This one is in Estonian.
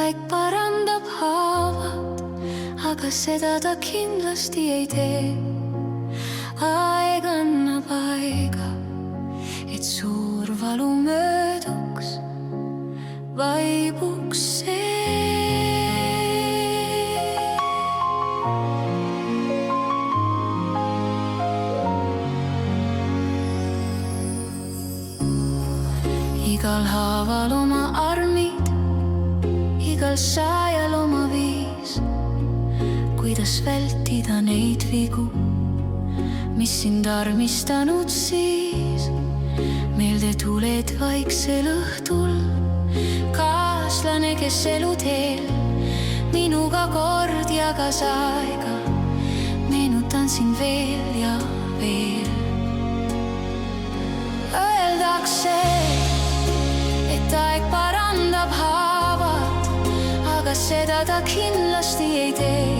aeg parandab haavad, aga seda ta kindlasti ei tee. Aeg annab aega, et suur valu mööduks, vaibuks see. Igal haaval oma armid, igal saajal oma viis, kuidas vältida neid vigu, mis sind armistanud siis. Meelde tuled vaiksel õhtul, kaaslane, kes eluteel minuga kord jagas aega. Meenutan sind veel ja veel. Öeldakse, et aeg parandab haavad, aga seda ta kindlasti ei tee.